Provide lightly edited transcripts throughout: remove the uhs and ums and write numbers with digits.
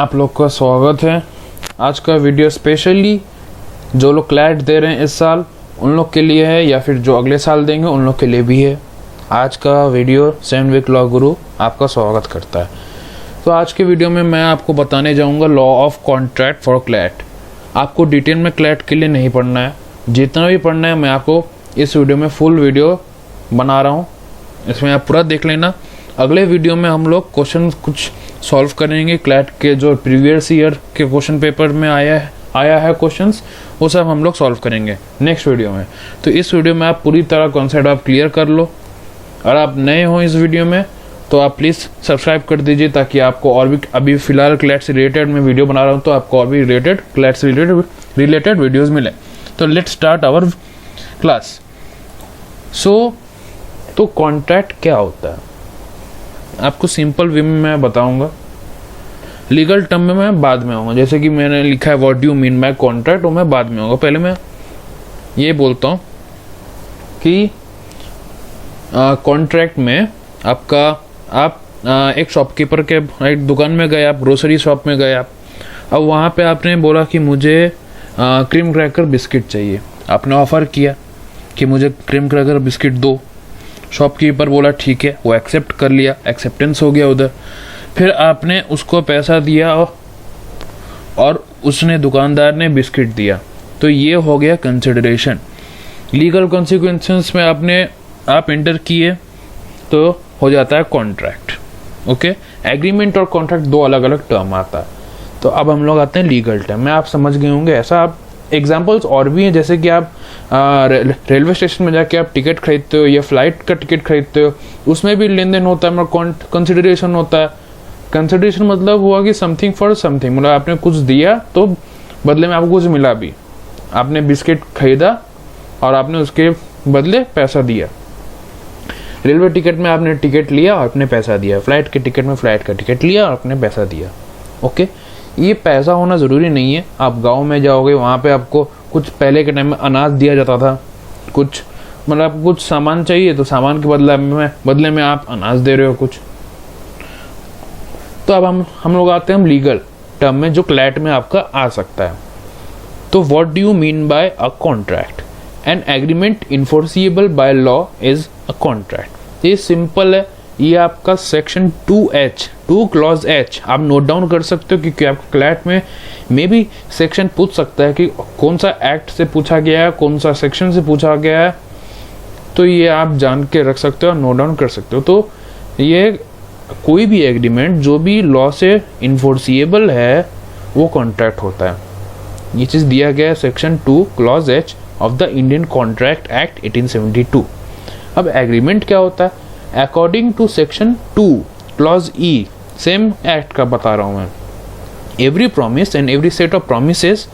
आप लोग का स्वागत है। आज का वीडियो स्पेशली जो लोग क्लैट दे रहे हैं इस साल उन लोग के लिए है, या फिर जो अगले साल देंगे उन लोग के लिए भी है। आज का वीडियो 7 वीक लॉ गुरु आपका स्वागत करता है। तो आज के वीडियो में मैं आपको बताने जाऊंगा law of contract for CLAT. आपको डिटेल में क्लैट के लिए नहीं पढ़ना है, जितना भी पढ़ना है मैं आपको इस वीडियो में फुल वीडियो बना रहा हूँ, इसमें आप पूरा देख लेना। अगले वीडियो में हम लोग क्वेश्चन कुछ सॉल्व करेंगे क्लैट के, जो प्रीवियस ईयर के क्वेश्चन पेपर में आया है क्वेश्चंस, वो सब हम लोग सॉल्व करेंगे नेक्स्ट वीडियो में। तो इस वीडियो में आप पूरी तरह कॉन्सेप्ट आप क्लियर कर लो। अगर आप नए हो इस वीडियो में तो आप प्लीज़ सब्सक्राइब कर दीजिए, ताकि आपको और भी, अभी फिलहाल क्लैट से रिलेटेड मैं वीडियो बना रहा हूँ तो आपको और भी क्लैट से रिलेटेड वीडियोज़ मिले। तो लेट्स स्टार्ट आवर क्लास। तो कॉन्ट्रैक्ट क्या होता है आपको सिंपल वे में मैं बताऊंगा, लीगल टर्म में मैं बाद में आऊँगा। जैसे कि मैंने लिखा है what do you mean by contract, वो मैं बाद में आऊँगा। पहले मैं ये बोलता हूँ कि कॉन्ट्रैक्ट में आप एक शॉपकीपर के एक दुकान में गए, आप ग्रोसरी शॉप में गए, आप अब वहाँ पे आपने बोला कि मुझे क्रीम क्रैकर बिस्किट चाहिए। आपने ऑफ़र किया कि मुझे क्रीम क्रैकर बिस्किट दो। शॉपकीपर बोला ठीक है, वो एक्सेप्ट कर लिया, एक्सेप्टेंस हो गया उधर। फिर आपने उसको पैसा दिया और उसने, दुकानदार ने बिस्किट दिया, तो ये हो गया कंसिडरेशन। लीगल कॉन्सिक्वेंसेस में आप एंटर किए तो हो जाता है कॉन्ट्रैक्ट। ओके, एग्रीमेंट और कॉन्ट्रैक्ट दो अलग अलग टर्म आता है। तो अब हम लोग आते हैं लीगल टर्म में। आप समझ गए होंगे, ऐसा आप एग्जाम्पल्स और भी हैं। जैसे कि आप रेलवे स्टेशन में जाके आप टिकट खरीदते हो या फ्लाइट का टिकट खरीदते हो, उसमें भी लेन देन होता है, मतलब कंसिडरेशन होता है। कंसिडरेशन मतलब हुआ कि समथिंग फॉर समथिंग, मतलब आपने कुछ दिया तो बदले में आपको कुछ मिला भी। आपने बिस्किट खरीदा और आपने उसके बदले पैसा दिया। रेलवे टिकट में आपने टिकट लिया और आपने पैसा दिया। फ्लाइट के टिकट में फ्लाइट का टिकट लिया और आपने पैसा दिया। ओके, ये पैसा होना ज़रूरी नहीं है। आप गांव में जाओगे, वहाँ पे आपको कुछ पहले के टाइम में अनाज दिया जाता था, कुछ मतलब कुछ सामान चाहिए तो सामान के बदले में आप अनाज दे रहे हो कुछ। तो अब हम लोग आते हैं लीगल टर्म में, जो क्लैट में आपका आ सकता है। तो what do you mean by a contract? An agreement enforceable by law is a contract. ये सिंपल है। ये आपका सेक्शन 2 क्लॉज H आप नोट डाउन कर सकते हो, क्योंकि आपको क्लैट में मे भी सेक्शन पूछ सकता है कि कौन सा एक्ट से पूछा गया है, कौन सा सेक्शन से पूछा गया है। तो ये आप जान के रख सकते हो और नोट डाउन कर सकते हो। तो ये कोई भी एग्रीमेंट जो भी लॉ से इन्फोर्सिएबल है वो कॉन्ट्रैक्ट होता है। ये चीज़ दिया गया है section 2 clause H of the Indian contract act 1872। अब एग्रीमेंट क्या होता है? According to section 2 clause E, same act का बता रहा हूँ मैं, every promise and every set of promises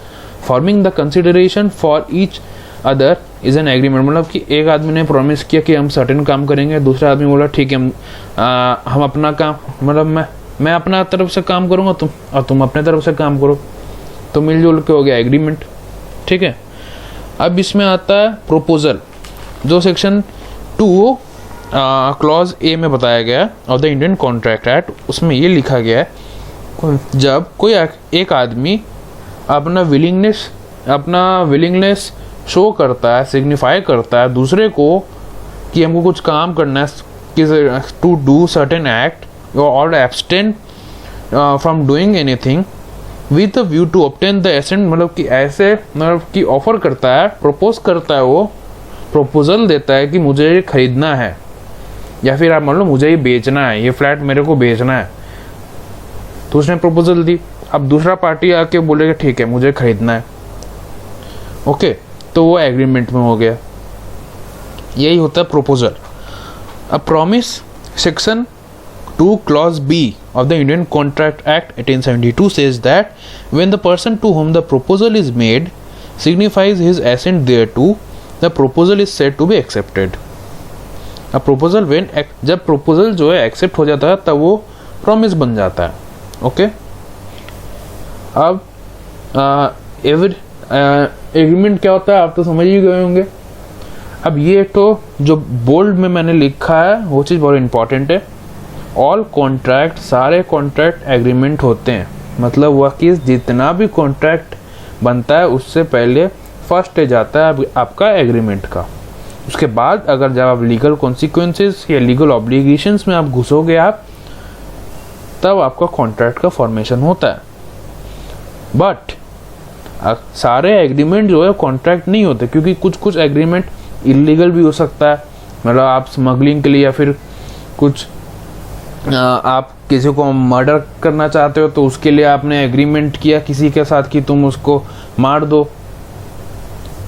forming the consideration for each other is an agreement. मतलब कि एक आदमी ने प्रॉमिस किया कि हम सर्टेन काम करेंगे, दूसरा आदमी बोला ठीक है हम अपना काम, मतलब मैं अपना तरफ से काम करूँगा और तुम अपने तरफ से काम करो, तो मिलजुल के हो गया एग्रीमेंट। ठीक है, अब इसमें आता है प्रपोजल, जो सेक्शन 2 क्लॉज A में बताया गया of the Indian contract act. उसमें ये लिखा गया है, जब कोई एक आदमी अपना विलिंगनेस शो करता है, सिग्निफाई करता है दूसरे को कि हमको कुछ काम करना है, टू डू सर्टेन एक्ट और abstain from doing anything with view to obtain the assent, मतलब कि ऐसे, मतलब कि ऑफर करता है, प्रपोज करता है, वो प्रपोजल देता है कि मुझे ये खरीदना है, या फिर आप मान लो मुझे ये बेचना है, ये फ्लैट मेरे को बेचना है। तो उसने प्रपोजल दी। अब दूसरा पार्टी आके बोलेगा ठीक है मुझे खरीदना है। ओके, तो वो एग्रीमेंट में हो गया। यही होता है प्रपोजल। अब promise, section 2 clause B of the Indian Contract Act 1872 says that when the person to whom the proposal is made signifies his assent thereto, the proposal is said to be accepted. अब proposal जब proposal जो है accept हो जाता है तब वो promise बन जाता है। ओके, अब एग्रीमेंट क्या होता है आप तो समझ ही गए होंगे। अब ये तो जो बोल्ड में मैंने लिखा है वो चीज़ बहुत इंपॉर्टेंट है। ऑल कॉन्ट्रैक्ट, सारे कॉन्ट्रैक्ट एग्रीमेंट होते हैं। मतलब हुआ कि जितना भी कॉन्ट्रैक्ट बनता है उससे पहले फर्स्ट स्टेज आता है आपका एग्रीमेंट का। उसके बाद अगर जब आप लीगल कॉन्सिक्वेंसेस या लीगल ऑब्लिगेशंस में आप घुसोगे आप, तब आपका कॉन्ट्रैक्ट का फॉर्मेशन होता है। बट सारे एग्रीमेंट जो है कॉन्ट्रैक्ट नहीं होते, क्योंकि कुछ कुछ एग्रीमेंट इलीगल भी हो सकता है। मतलब आप स्मगलिंग के लिए या फिर कुछ आप किसी को मर्डर करना चाहते हो तो उसके लिए आपने एग्रीमेंट किया किसी के साथ कि तुम उसको मार दो।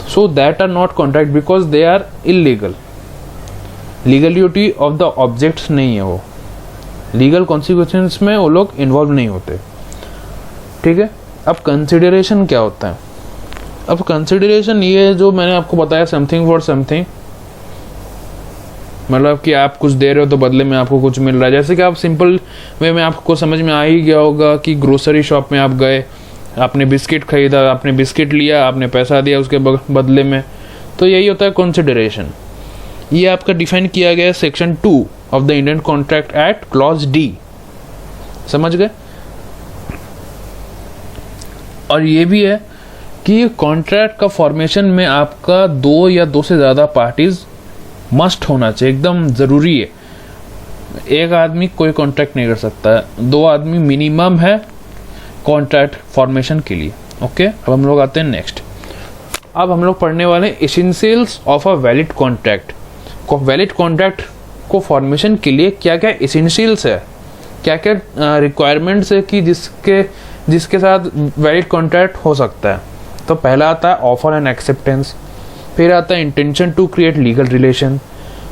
So that are not contract because they are illegal. Legality of the objects नहीं है वो, लीगल कॉन्सिक्वेंसेस में वो लोग इन्वॉल्व नहीं होते। ठीक है, अब कंसिडरेशन क्या होता है? अब कंसिडरेशन ये जो मैंने आपको बताया, समथिंग फॉर समथिंग, मतलब कि आप कुछ दे रहे हो तो बदले में आपको कुछ मिल रहा है। जैसे कि आप सिंपल वे में आपको समझ में आ ही गया होगा कि ग्रोसरी शॉप में आप गए, आपने बिस्किट खरीदा, आपने बिस्किट लिया, आपने पैसा दिया उसके बदले में, तो यही होता है कंसिडरेशन। ये आपका डिफाइन किया गया है section 2 of the Indian contract act clause D. समझ गए? और ये भी है कि कॉन्ट्रैक्ट का फॉर्मेशन में आपका 2 या 2 से ज़्यादा पार्टीज मस्ट होना चाहिए, एकदम ज़रूरी है। एक आदमी कोई कॉन्ट्रैक्ट नहीं कर सकता है, 2 आदमी मिनिमम है कॉन्ट्रैक्ट फॉर्मेशन के लिए। ओके, अब हम लोग आते हैं नेक्स्ट। अब हम लोग पढ़ने वाले essentials of a valid contract. Valid contract को फॉर्मेशन के लिए क्या क्या एसेंशियल्स है, क्या क्या रिक्वायरमेंट्स है कि जिसके साथ वैलिड कॉन्ट्रैक्ट हो सकता है। तो पहला आता है ऑफर एंड एक्सेप्टेंस, फिर आता है intention to create legal relation,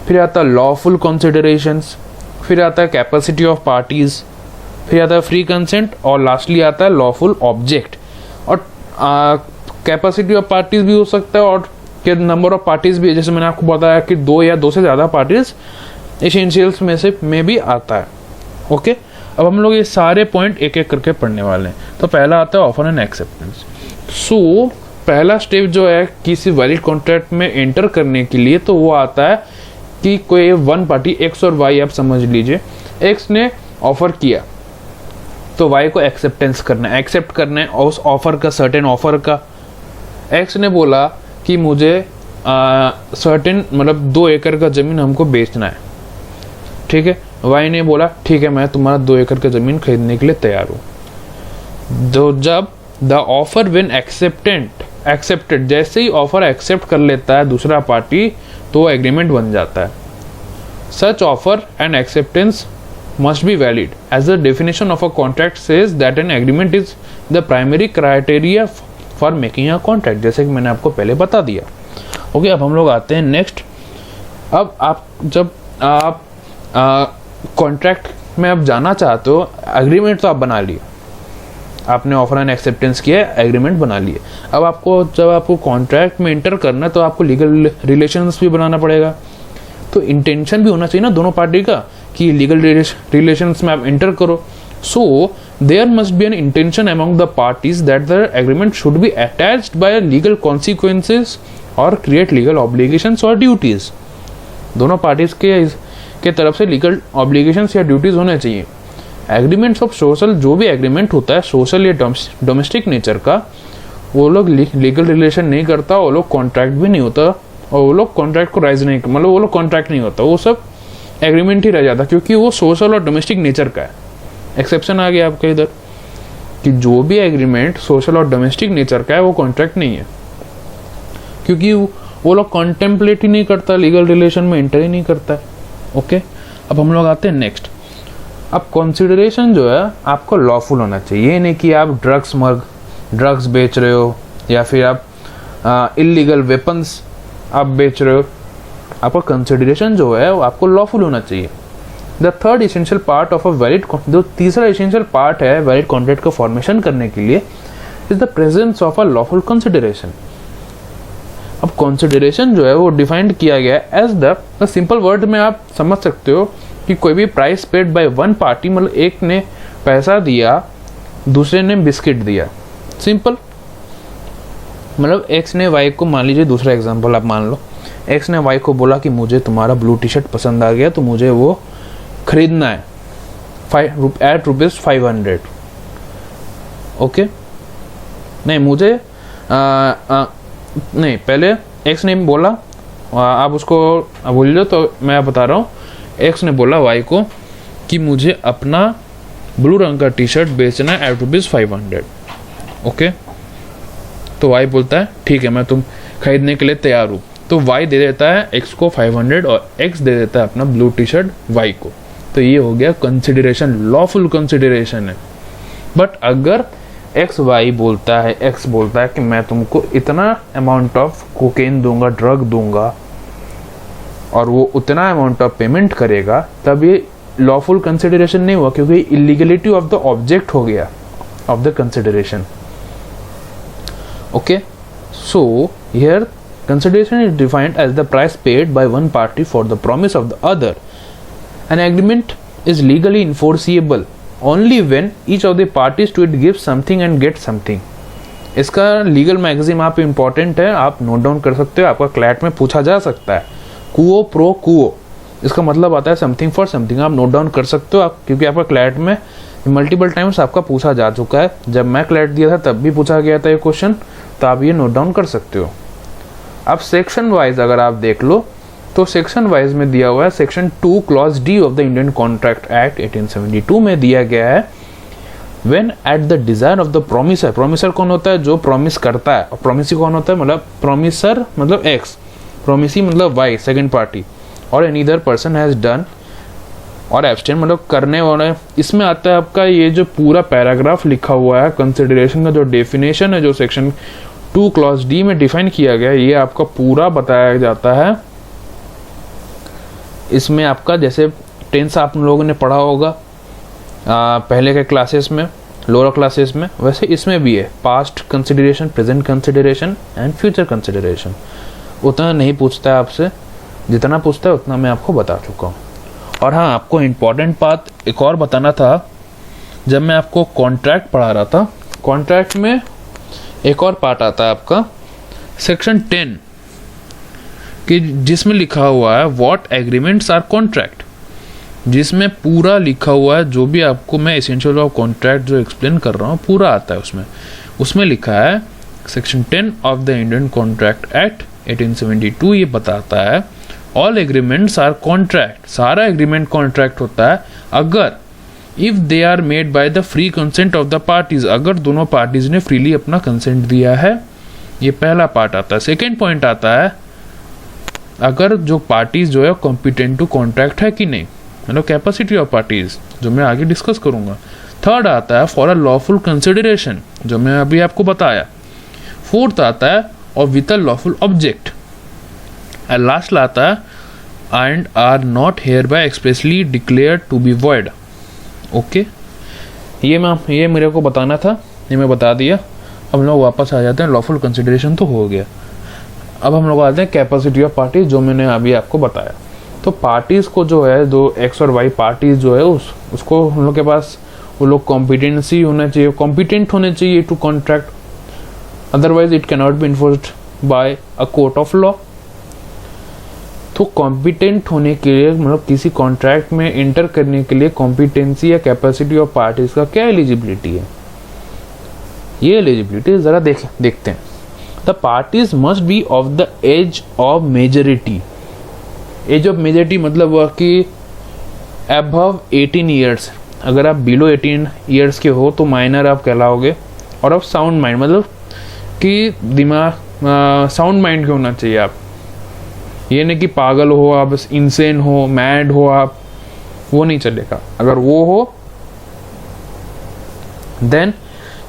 फिर आता है लॉफुल कंसिडरेशंस, फिर आता है कैपेसिटी ऑफ पार्टीज, फिर आता है फ्री कंसेंट, और लास्टली आता है लॉफुल ऑब्जेक्ट। और कैपेसिटी ऑफ पार्टीज भी हो सकता है और के नंबर ऑफ पार्टीज भी है, जैसे मैंने आपको बताया कि 2 या 2 से ज़्यादा पार्टीज एसेंशियल्स में भी आता है। ओके, अब हम लोग ये सारे पॉइंट एक एक करके पढ़ने वाले हैं। तो पहला आता है ऑफर एंड एक्सेप्टेंस। सो पहला स्टेप जो है किसी वैलिड कॉन्ट्रैक्ट में एंटर करने के लिए, तो वो आता है कि कोई वन पार्टी एक्स और वाई, आप समझ लीजिए एक्स ने ऑफर किया तो वाई को एक्सेप्टेंस करना है, एक्सेप्ट करना है उस ऑफर का, सर्टेन ऑफर का। एक्स ने बोला कि मुझे सर्टेन मतलब 2 एकड़ का ज़मीन हमको बेचना है। ठीक है, वाई ने बोला ठीक है मैं तुम्हारा 2 एकड़ का ज़मीन खरीदने के लिए तैयार हूँ। तो जब द ऑफर व्हेन एक्सेप्टेड, जैसे ही ऑफर एक्सेप्ट कर लेता है दूसरा पार्टी तो एग्रीमेंट बन जाता है। Such offer and acceptance must be valid as the definition of a contract says that an agreement is the primary criteria for making a contract, जैसे कि मैंने आपको पहले बता दिया। ओके, अब हम लोग आते हैं नेक्स्ट। अब आप जब आप कॉन्ट्रैक्ट में आप जाना चाहते हो, एग्रीमेंट तो आप बना लिए, आपने ऑफर एंड एक्सेप्टेंस किया, एग्रीमेंट बना लिए। अब आपको जब आपको कॉन्ट्रैक्ट में एंटर करना है तो आपको लीगल रिलेशंस भी बनाना पड़ेगा। तो इंटेंशन भी होना चाहिए ना दोनों पार्टी का कि लीगल रिलेशंस में आप एंटर करो। So there must be an intention among the parties that the agreement should be attached by legal consequences और क्रिएट लीगल ऑब्लिगेशंस और ड्यूटीज। दोनों पार्टीज के तरफ से लीगल ऑब्लिगेशंस या ड्यूटीज होने चाहिए। एग्रीमेंट्स ऑफ सोशल, जो भी एग्रीमेंट होता है सोशल या डोमेस्टिक नेचर का, वो लोग लीगल रिलेशन नहीं करता, वो लोग कॉन्ट्रैक्ट भी नहीं होता, और वो लोग कॉन्ट्रैक्ट को राइज नहीं, मतलब वो लोग कॉन्ट्रैक्ट नहीं होता, वो सब एग्रीमेंट ही रह जाता, क्योंकि वो सोशल और डोमेस्टिक नेचर का है। एक्सेप्शन आ गया आपका इधर कि जो भी एग्रीमेंट सोशल और डोमेस्टिक नेचर का है वो कॉन्ट्रैक्ट नहीं है, क्योंकि वो लोग कॉन्टेम्पलेट ही नहीं करता, लीगल रिलेशन में एंटर ही नहीं करता है। ओके, अब हम लोग आते हैं नेक्स्ट। अब कंसिडरेशन जो है आपको लॉफुल होना चाहिए, ये नहीं कि आप ड्रग्स बेच रहे हो या फिर आप इलीगल वेपन्स आप बेच रहे हो। आपका कंसिडरेशन जो है वो आपको लॉफुल होना चाहिए। The third essential part of a valid, जो तीसरा एसेंशियल पार्ट है वैलिड कॉन्ट्रैक्ट का फॉर्मेशन करने के लिए, is the presence of a lawful consideration. अब कंसिडरेशन जो है वो डिफाइंड किया गया है एज द सिंपल वर्ड में आप समझ सकते हो कि कोई भी price paid by one party, मतलब एक ने पैसा दिया दूसरे ने बिस्किट दिया, सिंपल। मतलब एक्स ने वाई को, मान लीजिए दूसरा एग्जांपल आप मान लो, एक्स ने वाई को बोला कि मुझे तुम्हारा ब्लू टी शर्ट पसंद आ गया तो मुझे वो खरीदना है एट ₹500। ओके नहीं मुझे नहीं पहले एक्स ने बोला, आप उसको भूल लो, तो मैं बता रहा हूँ। एक्स ने बोला वाई को कि मुझे अपना ब्लू रंग का टी शर्ट बेचना है एट ₹500। ओके तो वाई बोलता है ठीक है मैं तुम खरीदने के लिए तैयार हूँ। तो वाई दे देता है एक्स को 500 और एक्स दे देता है अपना ब्लू टी शर्ट वाई को। तो ये हो गया कंसिडरेशन, लॉफुल कंसिडरेशन है। बट अगर एक्स बोलता है कि मैं तुमको इतना अमाउंट ऑफ कोकेन दूंगा, ड्रग दूंगा, और वो उतना अमाउंट ऑफ पेमेंट करेगा, तब ये लॉफुल कंसिडरेशन नहीं हुआ, क्योंकि इलीगलिटी ऑफ द ऑब्जेक्ट हो गया of the consideration. Okay so here consideration is defined as the price paid by one party for the promise of the other. An agreement is legally enforceable only when each of the parties to it gives something and gets something. इसका legal magazine आप important है, आप note down कर सकते हो, आपका CLAT में पूछा जा सकता है। कुओ प्रो कुओ, इसका मतलब आता है समथिंग फॉर समथिंग, आप नोट डाउन कर सकते हो आप, क्योंकि आपका क्लैट में मल्टीपल टाइम्स आपका पूछा जा चुका है। जब मैं क्लैट दिया था तब भी पूछा गया था ये क्वेश्चन, तो आप ये नोट डाउन कर सकते हो। अब सेक्शन वाइज अगर आप देख लो तो सेक्शन वाइज में दिया हुआ है, section 2 clause D of the Indian contract act 1872 में दिया गया है, when at the desire of the promisor. Promisor कौन होता है? जो प्रॉमिस करता है। और प्रोमिसी कौन होता है? मतलब प्रोमिसर मतलब एक्स, प्रोमिसी मतलब वाई, सेकंड पार्टी, और any other person has done और एब्सटेन मतलब करने वाला। इसमें आता है आपका ये जो पूरा पैराग्राफ लिखा हुआ है, कंसिडरेशन का जो डेफिनेशन है, जो सेक्शन 2 क्लॉज डी में डिफाइन किया गया है, ये आपका पूरा बताया जाता है। इसमें आपका जैसे टेंस आप लोगों ने पढ़ा होगा पहले के क्लासेस में, लोअर क्लासेस में, वैसे इसमें भी है past consideration, present consideration and future consideration. उतना नहीं पूछता है आपसे, जितना पूछता है उतना मैं आपको बता चुका हूँ। और हाँ, आपको इम्पॉर्टेंट बात एक और बताना था, जब मैं आपको कॉन्ट्रैक्ट पढ़ा रहा था, कॉन्ट्रैक्ट में एक और पार्ट आता है आपका सेक्शन 10 कि जिसमें लिखा हुआ है व्हाट एग्रीमेंट्स आर कॉन्ट्रैक्ट, जिसमें पूरा लिखा हुआ है जो भी आपको मैं एसेंशियल ऑफ कॉन्ट्रैक्ट जो एक्सप्लेन कर रहा हूँ पूरा आता है उसमें लिखा है section 10 of the Indian contract act 1872। ये बताता है ऑल एग्रीमेंट्स आर कॉन्ट्रैक्ट, सारा एग्रीमेंट कॉन्ट्रैक्ट होता है अगर if they are made by the free consent of the parties, अगर दोनों पार्टीज ने फ्रीली अपना कंसेंट दिया है। ये पहला पार्ट आता है। सेकेंड पॉइंट आता है अगर जो पार्टीज जो है कॉम्पिटेंट टू कॉन्ट्रैक्ट है कि नहीं, मतलब कैपेसिटी ऑफ पार्टीज, जो मैं आगे डिस्कस करूंगा। थर्ड आता है फॉर अ लॉफुल कंसिडरेशन, जो मैं अभी आपको बताया। फोर्थ आता है और with a lawful object. And last आता है and are not hereby expressly declared to be void. Okay ये मेरे को बताना था, ये मैं बता दिया। अब लोग वापस आ जाते हैं, लॉफुल कंसिडरेशन तो हो गया। अब हम लोग आते हैं कैपेसिटी ऑफ पार्टीज, जो मैंने अभी आपको बताया। तो पार्टीज को जो है, दो एक्स और वाई पार्टीज जो है उसको हम लोग के पास वो लोग कॉम्पिटेंसी होना चाहिए, कॉम्पिटेंट होने चाहिए to contract, otherwise it can not be enforced by a court of law. तो कॉम्पिटेंट होने के लिए मतलब किसी कॉन्ट्रैक्ट में एंटर करने के लिए कॉम्पिटेंसी या कैपेसिटी ऑफ पार्टीज का क्या एलिजिबिलिटी है, ये एलिजिबिलिटी जरा देखते हैं। The parties must be of the age of majority. Age of majority मतलब हुआ कि अबव 18 ईयर्स। अगर आप बिलो 18 ईयर्स के हो तो माइनर आप कहलाओगे। और अब साउंड माइंड मतलब कि दिमाग साउंड माइंड के होना चाहिए आप, ये नहीं कि पागल हो आप, बस इंसेन हो, मैड हो आप, वो नहीं चलेगा। अगर वो हो then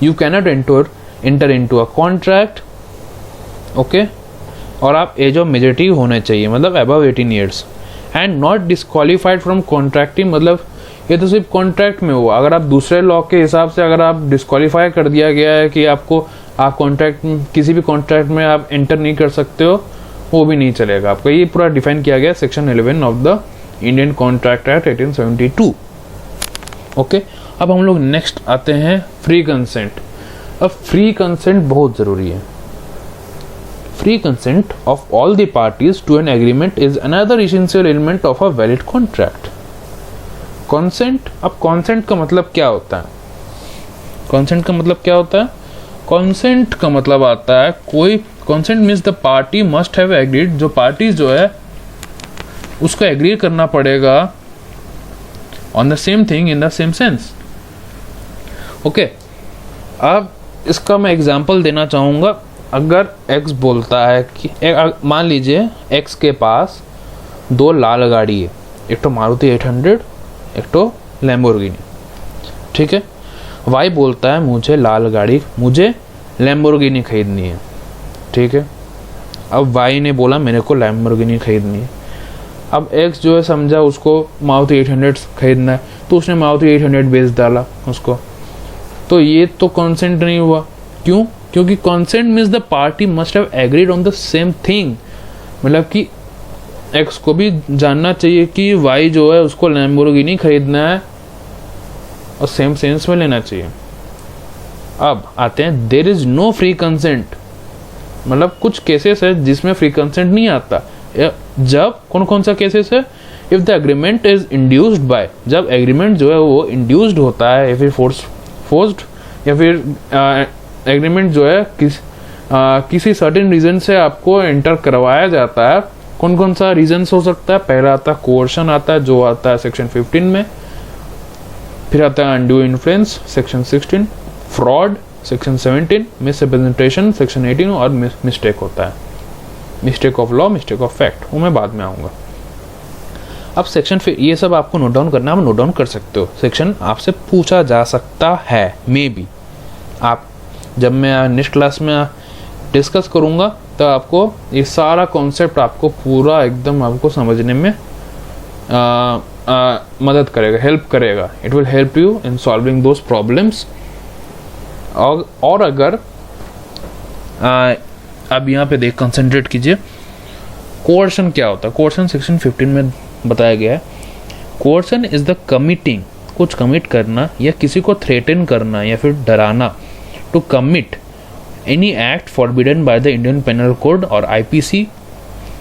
you cannot enter into a contract. Okay, और आप एज ऑफ मेजोरिटी होने चाहिए, मतलब above 18 years. And not disqualified from contracting, मतलब ये तो सिर्फ कॉन्ट्रैक्ट में हुआ। अगर आप दूसरे लॉ के हिसाब से अगर आप डिस्क्वालीफाई कर दिया गया है कि आपको आप कॉन्ट्रैक्ट किसी भी कॉन्ट्रैक्ट में आप एंटर नहीं कर सकते हो, वो भी नहीं चलेगा आपका। ये पूरा डिफाइन किया गया section 11 of the Indian contract act 1872। Okay, अब हम लोग नेक्स्ट आते हैं फ्री कंसेंट। अब फ्री कंसेंट बहुत जरूरी है। Free consent of all the parties to an agreement is another essential element of a valid contract. Consent, अब कॉन्सेंट का मतलब क्या होता है? कंसेंट का मतलब क्या होता है? कंसेंट का मतलब आता है कोई, consent means the party must have agreed, जो पार्टी जो है उसको एग्री करना पड़ेगा on the same thing in the same sense. Okay, अब इसका मैं एग्जांपल देना चाहूँगा। अगर x बोलता है कि मान लीजिए x के पास 2 लाल गाड़ी है, एक तो मारुति 800, एक तो लैम्बोर्गिनी, ठीक है। y बोलता है मुझे लैम्बोर्गिनी खरीदनी है, ठीक है। अब y ने बोला मेरे को लैम्बोर्गिनी खरीदनी है। अब x जो है समझा उसको मारुति 800 खरीदना है, तो उसने मारुति 800 बेच डाला उसको। तो ये तो कंसेंट नहीं हुआ। क्यों? क्योंकि consent means the party must have agreed on the same thing, मतलब कि x को भी जानना चाहिए कि y जो है उसको लैम्बोर्गिनी खरीदना है और सेम सेंस में लेना चाहिए। अब आते हैं there is no free consent, मतलब कुछ केसेस है जिसमें फ्री कंसेंट नहीं आता। जब कौन सा केसेस है? If the agreement is induced by, जब एग्रीमेंट जो है वो इंड्यूस्ड होता है या फिर फोर्स्ड, या फिर एग्रीमेंट जो है किसी सर्टेन रीजन से आपको एंटर करवाया जाता है। कौन सा रीजन हो सकता है? पहला आता है कोर्शन आता है, जो आता है सेक्शन 15 में, फिर आता है undue influence section 16, fraud section 17, misrepresentation section 18 और मिस्टेक होता है, mistake of law, mistake of fact, वो मैं बाद में आऊँगा। अब सेक्शन, फिर ये सब आपको नोट डाउन करना, आप नोट डाउन कर सकते हो। सेक्शन आपसे पूछा जा सकता है, मे बी आप, जब मैं नेक्स्ट क्लास में डिस्कस करूँगा तो आपको ये सारा कॉन्सेप्ट आपको पूरा एकदम आपको समझने में मदद करेगा, हेल्प करेगा। It will help you in solving those problems. और अगर अब यहाँ पे कंसंट्रेट कीजिए, कोर्शन क्या होता है? कोर्शन सेक्शन 15 में बताया गया है। कोर्शन इज द कमिटिंग, कुछ कमिट करना या किसी को थ्रेटन करना या फिर डराना, to commit any act forbidden by the Indian penal code और IPC,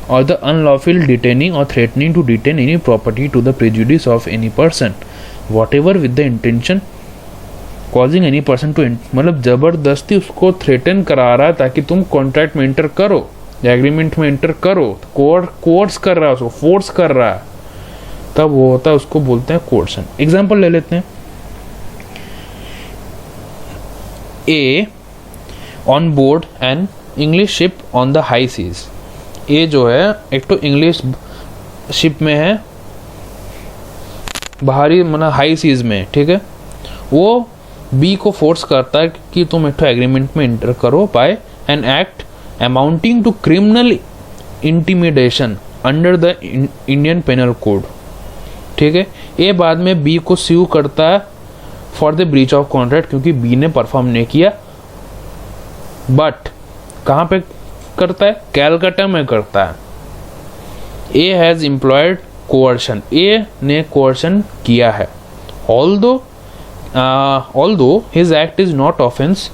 or the unlawful detaining or threatening to detain any property to the prejudice of any person, whatever with the intention causing any person to, मतलब जबरदस्ती उसको threaten करा रहा है ताकि तुम contract में एंटर करो या एग्रीमेंट में एंटर करो, कोर्स कर रहा है उसको, फोर्स कर रहा है, तब वो होता है, उसको बोलते हैं कोर्सन। एग्जाम्पल ले लेते हैं। A on board an English ship on the high seas, A जो है एक तो इंग्लिश शिप में है, बाहरी मतलब हाई सीज में, ठीक है। वो बी को फोर्स करता है कि तुम एक तो एग्रीमेंट में एंटर करो by an act amounting to criminal intimidation under the Indian penal code, ठीक है। ए बाद में बी को स्यू करता है for the breach of contract, क्योंकि बी ने परफॉर्म नहीं किया। बट कहाँ पे करता है? कैलकाटा में करता है। ए हैज एम्प्लॉयड कोअर्शन, ए ने कोअर्शन किया है। Although his act is not offence,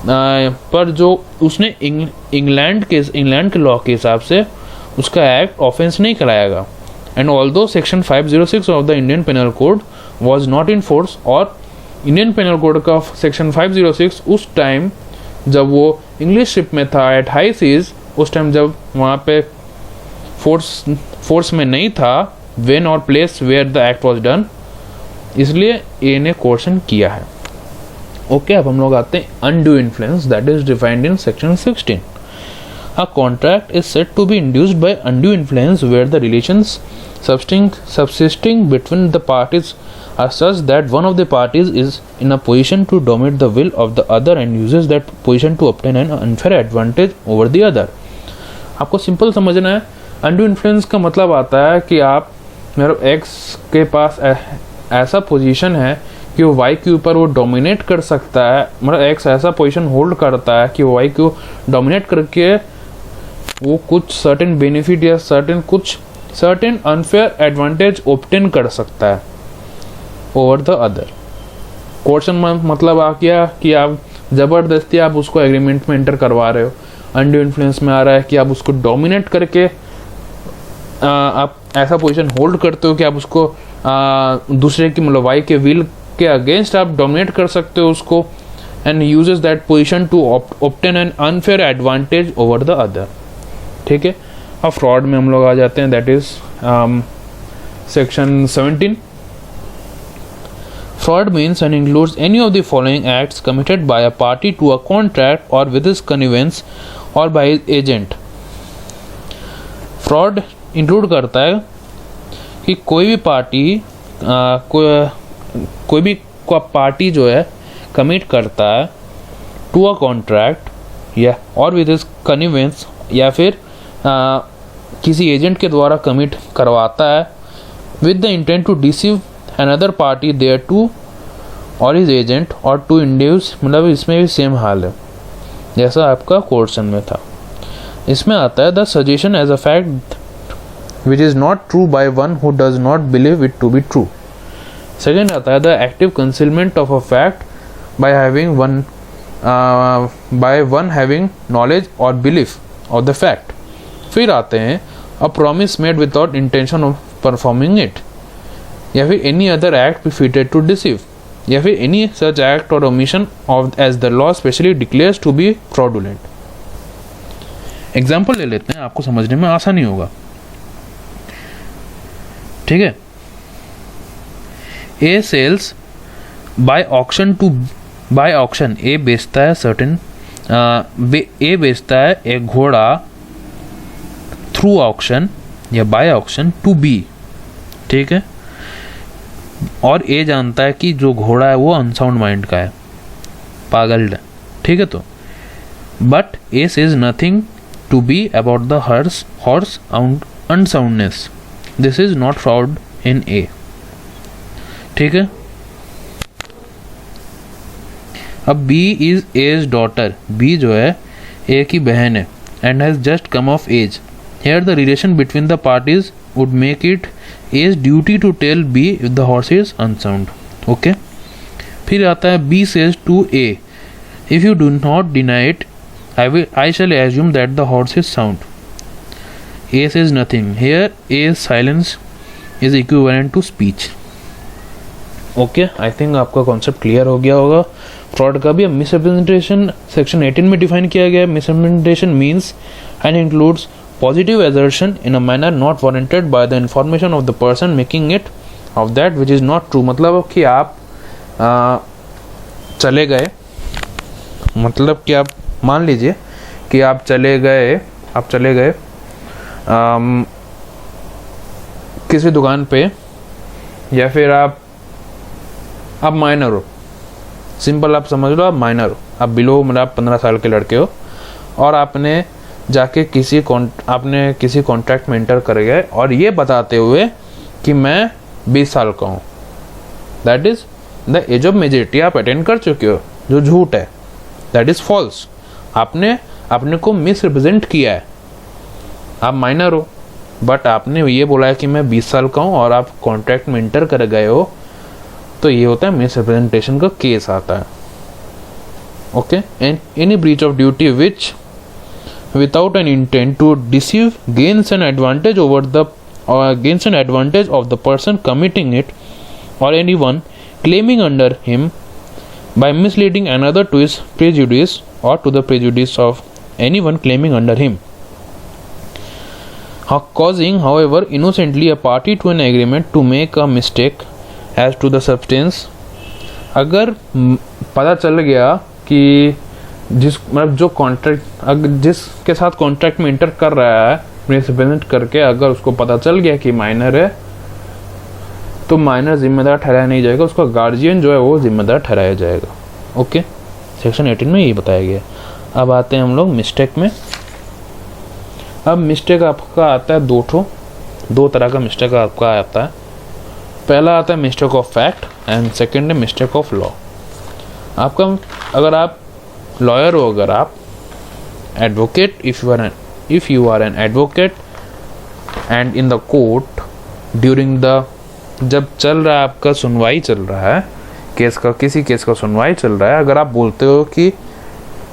पर जो उसने इंग्लैंड के लॉ के हिसाब से उसका एक्ट ऑफेंस नहीं कराएगा। And although section 506 of the Indian penal code was not in force, और इंडियन पेनल कोड का सेक्शन 506 उस टाइम जब वो इंग्लिश शिप में था एट हाई सीज, उस टाइम जब वहाँ पे फोर्स में नहीं था, वेन और place where the act was done, इसलिए ए ने कोर्शन किया है। ओके, अब हम लोग आते हैं undue influence, that is defined in section 16। A contract is said to be induced by undue influence where the relations subsisting between the parties are such that one of the parties is in a position to dominate the will of the other and uses that position to obtain an unfair advantage over the other। आपको simple समझना है। Undue influence का मतलब आता है कि आप, मतलब एक्स के पास ऐसा पोजीशन है कि वो वाई के ऊपर वो डोमिनेट कर सकता है, मतलब एक्स ऐसा पोजीशन होल्ड करता है कि वो वाई को डोमिनेट करके वो कुछ सर्टेन बेनिफिट या सर्टेन अनफेयर एडवांटेज ऑब्टेन कर सकता है ओवर द अदर। कोर्शन मतलब आ गया कि आप ज़बरदस्ती आप उसको एग्रीमेंट में एंटर करवा रहे हो। अनड्यू इन्फ्लुएंस में आ रहा है कि आप उसको डोमिनेट करके आप ऐसा पोजीशन होल्ड करते हो कि आप उसको दूसरे की, मतलब वाई के विल के अगेंस्ट आप डोमिनेट कर सकते हो उसको, and uses that position to obtain an unfair advantage over the other. ठीक है, अब फ्रॉड में हम लोग आ जाते हैं, that is section 17। Fraud means and includes any of the following acts committed by a party to a contract और विद हिज कन्वीनियंस और by his agent. Fraud include करता है कि कोई भी पार्टी कोई भी पार्टी जो है कमिट करता है टू अ कॉन्ट्रैक्ट या और विद हिज कन्वीनियंस, या फिर किसी एजेंट के द्वारा कमिट करवाता है with the intent to deceive another party thereto और हिज एजेंट और टू इंड्यूस, मतलब इसमें भी सेम हाल है जैसा आपका कोर्सन में था। इसमें आता है the suggestion as a fact which is not true by one who does not believe it to be true. Second आता है the active concealment of a fact by one having knowledge और बिलीफ ऑफ द फैक्ट। फिर आते हैं a promise made without intention of performing it, या फिर any other act befitted to deceive, या फिर एनी सच एक्ट और omission of as the law specially declares to be fraudulent. Example ले लेते हैं, आपको समझने में आसानी होगा। ठीक है, ए सेल्स बाय ऑक्शन ए बेचता है सर्टेन ए बेचता है एक घोड़ा थ्रू ऑक्शन या बाय ऑक्शन टू बी। ठीक है, और ए जानता है कि जो घोड़ा है वो अनसाउंड माइंड का है, पागल है। ठीक है, तो but A says nothing to be about the horse unsoundness, this is not fraud in A. ठीक है, अब B is A's daughter, B जो है ए की बहन है and has just come of age. Here the relation between the parties would make it A's duty to tell B if the horse is unsound. Okay, फिर आता है B says to A if you do not deny it I shall assume that the horse is sound. A says nothing, here A silence is equivalent to speech. Okay, I think आपका concept clear हो गया होगा। Fraud का भी misrepresentation section 18 में define किया गया है। Misrepresentation means and includes positive assertion in a manner not warranted by the information of the person making it of that which is not true। मतलब कि आप चले गए, मतलब कि आप मान लीजिए कि आप चले गए किसी दुकान पे, या फिर आप माइनर हो, सिंपल आप समझ लो, आप माइनर हो, आप बिलो मतलब आप 15 साल के लड़के हो, और आपने जाके किसी कॉन्ट्रैक्ट में एंटर कर गए और ये बताते हुए कि मैं 20 साल का हूँ, that is the age of majority आप अटेंड कर चुके हो, जो झूठ है, दैट इज फॉल्स। आपने अपने को मिस रिप्रेजेंट किया है, आप माइनर हो बट आपने ये बोला है कि मैं 20 साल का हूँ और आप कॉन्ट्रैक्ट में एंटर कर गए हो, तो ये होता है मिस रिप्रेजेंटेशन का केस आता है। Okay, and any breach of duty which without an intent to deceive gains an advantage of the person committing it or anyone claiming under him by misleading another to his prejudice or to the prejudice of anyone claiming under him, causing however innocently a party to an agreement to make a mistake as to the substance। अगर पता चल गया कि जिसके साथ contract में inter कर रहा है रिप्रेजेंट करके, अगर उसको पता चल गया कि माइनर है, तो माइनर जिम्मेदार ठहराया नहीं जाएगा, उसका गार्जियन जो है वो जिम्मेदार ठहराया जाएगा। ओके, सेक्शन 18 में ये बताया गया। अब आते हैं हम लोग मिस्टेक में। अब मिस्टेक आपका आता है दो तरह का मिस्टेक आपका आता है। पहला आता है mistake of fact and second है मिस्टेक ऑफ लॉ। आपका अगर आप लॉयर हो, अगर आप advocate, if you are an advocate and in the court during the, जब चल रहा है आपका सुनवाई चल रहा है केस का, किसी केस का सुनवाई चल रहा है, अगर आप बोलते हो कि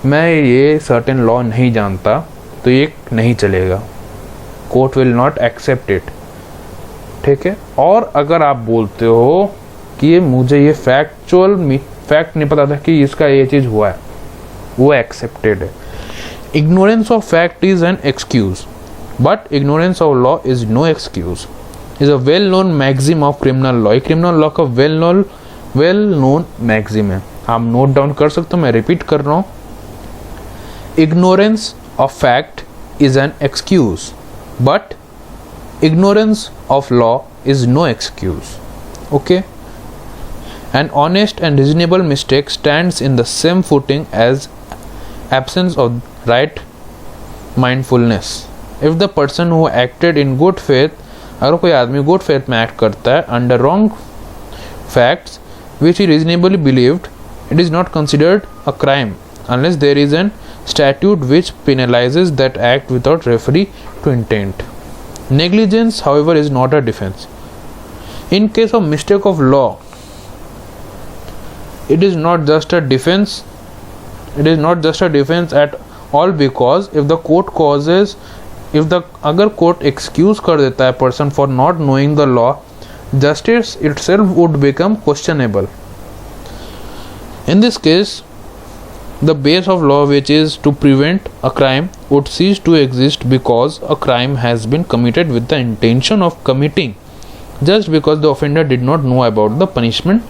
मैं ये सर्टेन लॉ नहीं जानता, तो ये नहीं चलेगा, court will not accept it. ठीक है, और अगर आप बोलते हो कि मुझे ये फैक्ट नहीं पता था कि इसका ये चीज़ हुआ है, वो एक्सेप्टेड है। Ignorance of fact is an excuse but ignorance of law is no excuse is a well known maxim of criminal law. Criminal law का वेल नोन मैक्सिम है, आप नोट डाउन कर सकते हो, मैं रिपीट कर रहा हूँ। Ignorance of fact is an excuse but ignorance of law is no excuse. Okay, an honest and reasonable mistake stands in the same footing as absence of right mindfulness. If the person who acted in good faith, अगर कोई आदमी good faith में act करता है under wrong facts which he reasonably believed, it is not considered a crime unless there is an statute which penalizes that act without referring to intent. Negligence, however, is not a defense. In case of mistake of law, it is not just a defense. It is not just a defense at all, because if the court causes, अगर court excuse कर देता है person for not knowing the law, justice itself would become questionable. In this case, the base of law, which is to prevent a crime, would cease to exist because a crime has been committed with the intention of committing. Just because the offender did not know about the punishment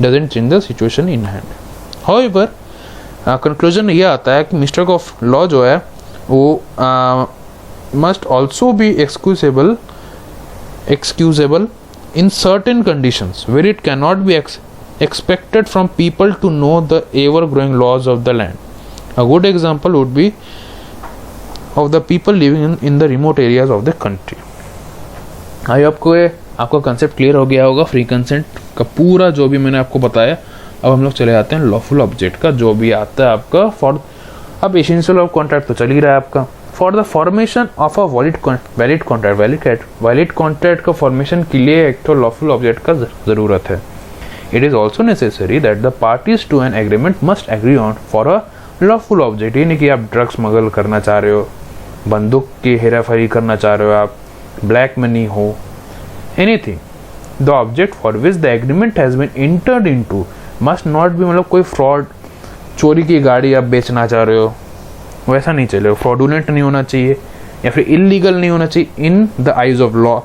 doesn't change the situation in hand. However, conclusion ये आता है कि mistake of law जो है वो must also be excusable in certain conditions where it cannot be expected from people to know the ever-growing laws of the land. A good example would be of the people living in the remote areas of the country. आई आपका concept clear हो गया होगा free consent का पूरा जो भी मैंने आपको बताया। अब हम लोग चले जाते हैं लॉफुल ऑब्जेक्ट का, जो भी आता है आपका फॉर, अब एसेंशियल ऑफ कॉन्ट्रैक्ट तो चल ही रहा है आपका। For the formation of a valid contract का फॉर्मेशन के लिए एक तो लॉफुल ऑब्जेक्ट का ज़रूरत है। It is also necessary that the parties to an agreement must agree on for a lawful object. ये नहीं कि आप ड्रग्स स्मगल करना चाह रहे हो, बंदूक की हेराफेरी करना चाह रहे हो, आप ब्लैक मनी हो, anything. The object for which the agreement has been entered into must not be, मतलब कोई फ्रॉड, चोरी की गाड़ी आप बेचना चाह रहे हो, वैसा नहीं चलेगा। फ्रॉडुलेंट नहीं होना चाहिए या फिर इलीगल नहीं होना चाहिए in the eyes of law,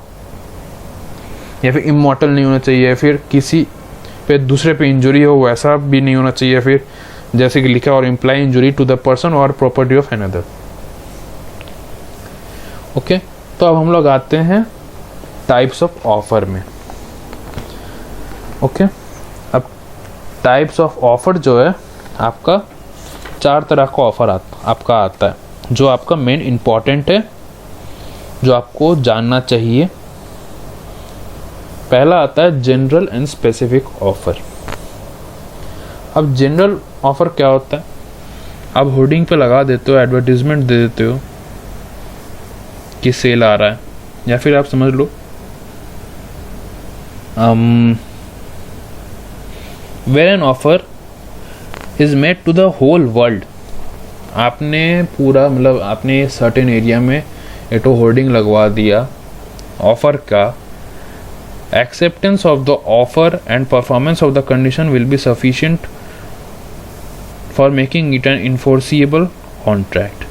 या फिर इमोर्टल नहीं होना चाहिए, या फिर किसी पे दूसरे पे इंजुरी हो वैसा भी नहीं होना चाहिए, फिर जैसे कि लिखा और imply injury to the person और प्रॉपर्टी ऑफ अनदर। ओके, तो अब हम लोग आते हैं टाइप्स ऑफ ऑफर में। ओके, अब टाइप्स ऑफ ऑफर जो है आपका 4 तरह का ऑफर आपका आता है, जो आपका मेन इम्पॉर्टेंट है, जो आपको जानना चाहिए। पहला आता है जनरल एंड स्पेसिफिक ऑफर। अब जनरल ऑफर क्या होता है, आप होर्डिंग पे लगा देते हो, एडवर्टीजमेंट दे देते हो कि सेल आ रहा है, या फिर आप समझ लो where an offer is made to the whole world. आपने पूरा, मतलब आपने सर्टेन एरिया में एक होर्डिंग लगवा दिया ऑफर का। Acceptance of the offer and performance of the condition will be sufficient for making it an enforceable contract.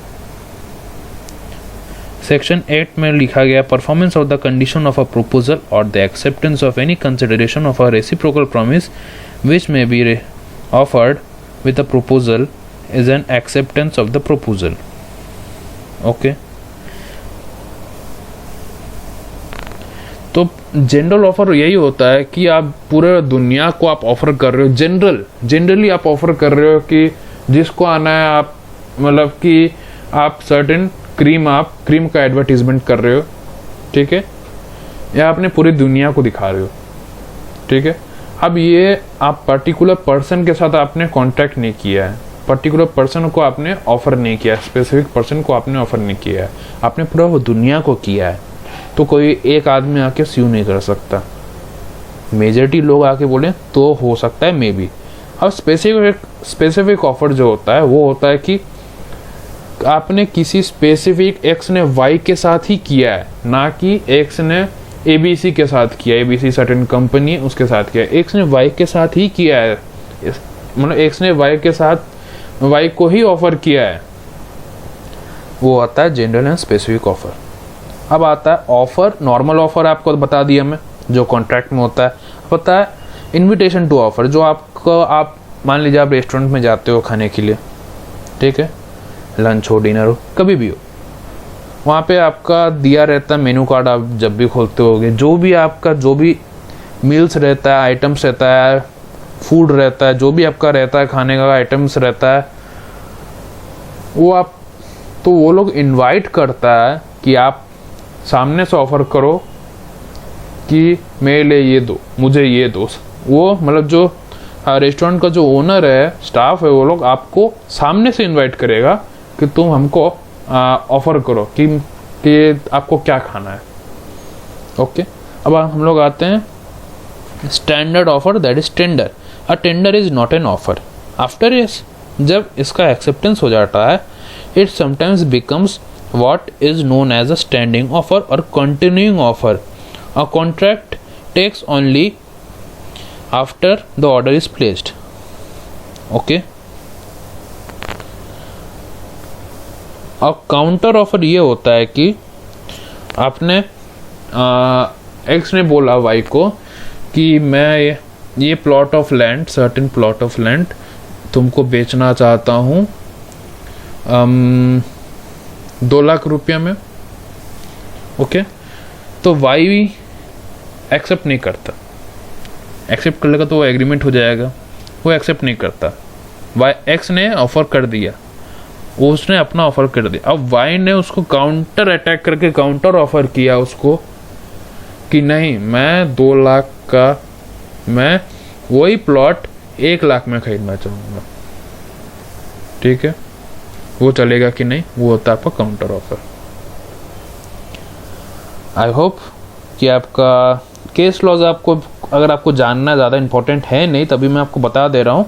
Section 8 में लिखा गया performance of the condition of a proposal or the acceptance of any consideration of a reciprocal promise which may be offered with a proposal is an acceptance of the proposal. Okay. तो general offer यही होता है कि आप पूरे दुनिया को आप ऑफर कर रहे हो, जनरली आप ऑफर कर रहे हो कि जिसको आना है आप, मतलब कि आप सर्टेन क्रीम का एडवर्टीजमेंट कर रहे हो, ठीक है, या आपने पूरी दुनिया को दिखा रहे हो, ठीक है। अब ये आप पर्टिकुलर पर्सन के साथ आपने कॉन्ट्रैक्ट नहीं किया है, पर्टिकुलर पर्सन को आपने ऑफर नहीं किया, स्पेसिफिक पर्सन को आपने ऑफर नहीं किया है, आपने पूरा वो दुनिया को किया है। तो कोई एक आदमी आके स्यू नहीं कर सकता, मेजॉरिटी लोग आके बोले तो हो सकता है मे बी। अब स्पेसिफिक ऑफर जो होता है वो होता है कि आपने किसी स्पेसिफिक एक्स ने वाई के साथ ही किया है, ना कि एक्स ने ABC के साथ किया, ABC सर्टेन कंपनी है उसके साथ किया, एक्स ने वाई के साथ ही किया है, मतलब एक्स ने वाई के साथ वाई को ही ऑफर किया है, वो आता है जनरल एंड स्पेसिफिक ऑफर। अब आता है ऑफर, नॉर्मल ऑफर आपको बता दिया मैं जो कॉन्ट्रैक्ट में होता है। पता है इनविटेशन टू ऑफर, जो आपको, आप मान लीजिए आप रेस्टोरेंट में जाते हो खाने के लिए, ठीक है, लंच हो डिनर हो कभी भी हो, वहाँ पे आपका दिया रहता है मेनू कार्ड, आप जब भी खोलते होगे, जो भी आपका जो भी मील्स रहता है, आइटम्स रहता है, फूड रहता है, जो भी आपका रहता है खाने का आइटम्स रहता है, वो आप, तो वो लोग इनवाइट करता है कि आप सामने से ऑफर करो कि मेरे लिए ये दो, मुझे ये दो। वो मतलब जो रेस्टोरेंट का जो ओनर है, स्टाफ है, वो लोग आपको सामने से इनवाइट करेगा कि तुम हमको ऑफर करो कि आपको क्या खाना है। ओके, अब हम लोग आते हैं standard offer, that is tender. A tender is not an offer after yes, जब इसका एक्सेप्टेंस हो जाता है, it sometimes becomes what is known as a standing offer or continuing offer. A contract takes only after the order is placed. Okay. अब counter offer ये होता है कि आपने एक्स ने बोला वाई को कि मैं ये plot of land, certain plot of land तुमको बेचना चाहता हूँ 2 लाख रुपया में। ओके, तो वाई एक्सेप्ट नहीं करता, एक्सेप्ट कर लेगा तो वो एग्रीमेंट हो जाएगा, वो एक्सेप्ट नहीं करता। वाई एक्स ने ऑफर कर दिया, उसने अपना ऑफर कर दिया, अब वाई ने उसको काउंटर अटैक करके काउंटर ऑफर किया उसको कि नहीं, मैं 2 लाख का, मैं वही प्लॉट 1 लाख में खरीदना चाहूँगा। ठीक है, वो चलेगा कि नहीं, वो होता है आपका काउंटर ऑफर। आई होप कि आपका केस लॉज, आपको अगर आपको जानना ज़्यादा इंपॉर्टेंट है नहीं, तभी मैं आपको बता दे रहा हूँ।